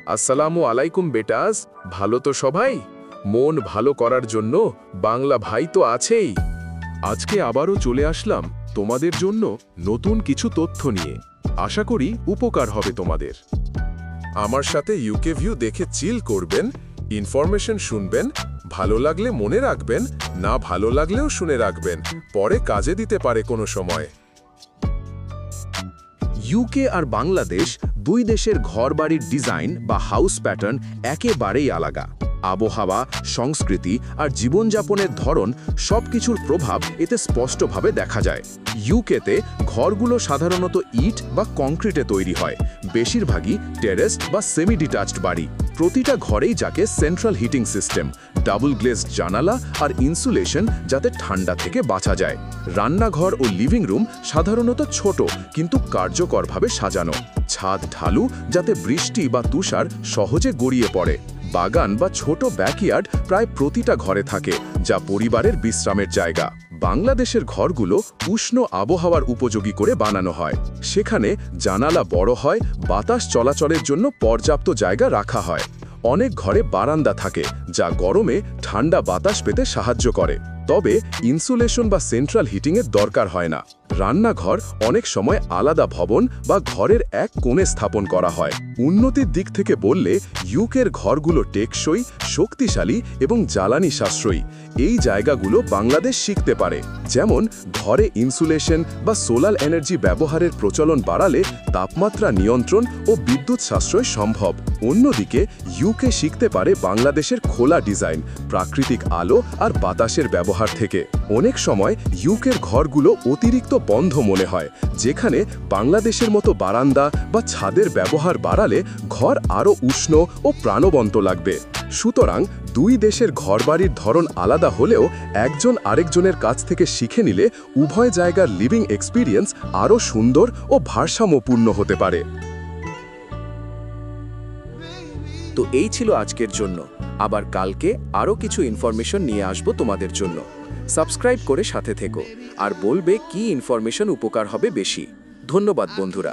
আসসালামু আলাইকুম বেটাস, ভালো তো সবাই? মন ভালো করার জন্য বাংলা ভাই তো আছেই। আজকে আবারও চলে আসলাম তোমাদের জন্য নতুন কিছু তথ্য নিয়ে। আশা করি উপকার হবে তোমাদের। আমার সাথে ইউকে ভিউ দেখে চিল করবেন, ইনফরমেশন শুনবেন, ভালো লাগলে মনে রাখবেন, না ভালো লাগলেও শুনে রাখবেন, পরে কাজে দিতে পারে কোনো সময়। ইউকে আর বাংলাদেশ দুই দেশের ঘরবাড়ির ডিজাইন বা হাউস প্যাটার্ন একেবারেই আলাদা। আবহাওয়া, সংস্কৃতি আর জীবনযাপনের ধরন সবকিছুর প্রভাব এতে স্পষ্টভাবে দেখা যায়। ইউকেতে ঘরগুলো সাধারণত ইট বা কংক্রিটে তৈরি হয়, বেশিরভাগই টেরেসড বা সেমি ডিটাচড বাড়ি। প্রতিটা ঘরেই যাকে central heating system, double glazed জানালা আর ইনসুলেশন, যাতে ঠান্ডা থেকে বাঁচা যায়। রান্নাঘর ও লিভিং রুম সাধারণত ছোট কিন্তু কার্যকরভাবে সাজানো। ছাদ ঢালু, যাতে বৃষ্টি বা তুষার সহজে গড়িয়ে পড়ে। বাগান বা ছোট ব্যাকইয়ার্ড প্রায় প্রতিটা ঘরে থাকে, যা পরিবারের বিশ্রামের জায়গা। বাংলাদেশের ঘরগুলো উষ্ণ আবহাওয়ার উপযোগী করে বানানো হয়। সেখানে জানালা বড় হয়, বাতাস চলাচলের জন্য পর্যাপ্ত জায়গা রাখা হয়। অনেক ঘরে বারান্দা থাকে, যা গরমে ঠান্ডা বাতাস পেতে সাহায্য করে। তবে ইনসুলেশন বা সেন্ট্রাল হিটিংয়ের দরকার হয় না। রান্নাঘর অনেক সময় আলাদা ভবন বা ঘরের এক কোণে স্থাপন করা হয়। উন্নতির দিক থেকে বললে ইউকের ঘরগুলো টেকসই, শক্তিশালী এবং জ্বালানি সাশ্রয়ী। এই জায়গাগুলো বাংলাদেশ শিখতে পারে। যেমন ঘরে ইনসুলেশন বা সোলার এনার্জি ব্যবহারের প্রচলন বাড়ালে তাপমাত্রা নিয়ন্ত্রণ ও বিদ্যুৎ সাশ্রয় সম্ভব। অন্যদিকে ইউকে শিখতে পারে বাংলাদেশের খোলা ডিজাইন, প্রাকৃতিক আলো আর বাতাসের ব্যবহার থেকে। অনেক সময় ইউকের ঘরগুলো অতিরিক্ত বন্ধ মনে হয়, যেখানে বাংলাদেশের মতো বারান্দা বা ছাদের ব্যবহার বাড়ালে ঘর আরও উষ্ণ ও প্রাণবন্ত লাগবে। সুতরাং দুই দেশের ঘরবাড়ির ধরন আলাদা হলেও একজন আরেকজনের কাছ থেকে শিখে নিলে উভয় জায়গার লিভিং এক্সপিরিয়েন্স আরও সুন্দর ও ভারসাম্যপূর্ণ হতে পারে। তো এই ছিল আজকের জন্য। আবার কালকে আরও কিছু ইনফরমেশন নিয়ে আসবো তোমাদের জন্য। সাবস্ক্রাইব করে সাথে থেকো আর বলবে কি ইনফরমেশন উপকার হবে বেশি। ধন্যবাদ বন্ধুরা।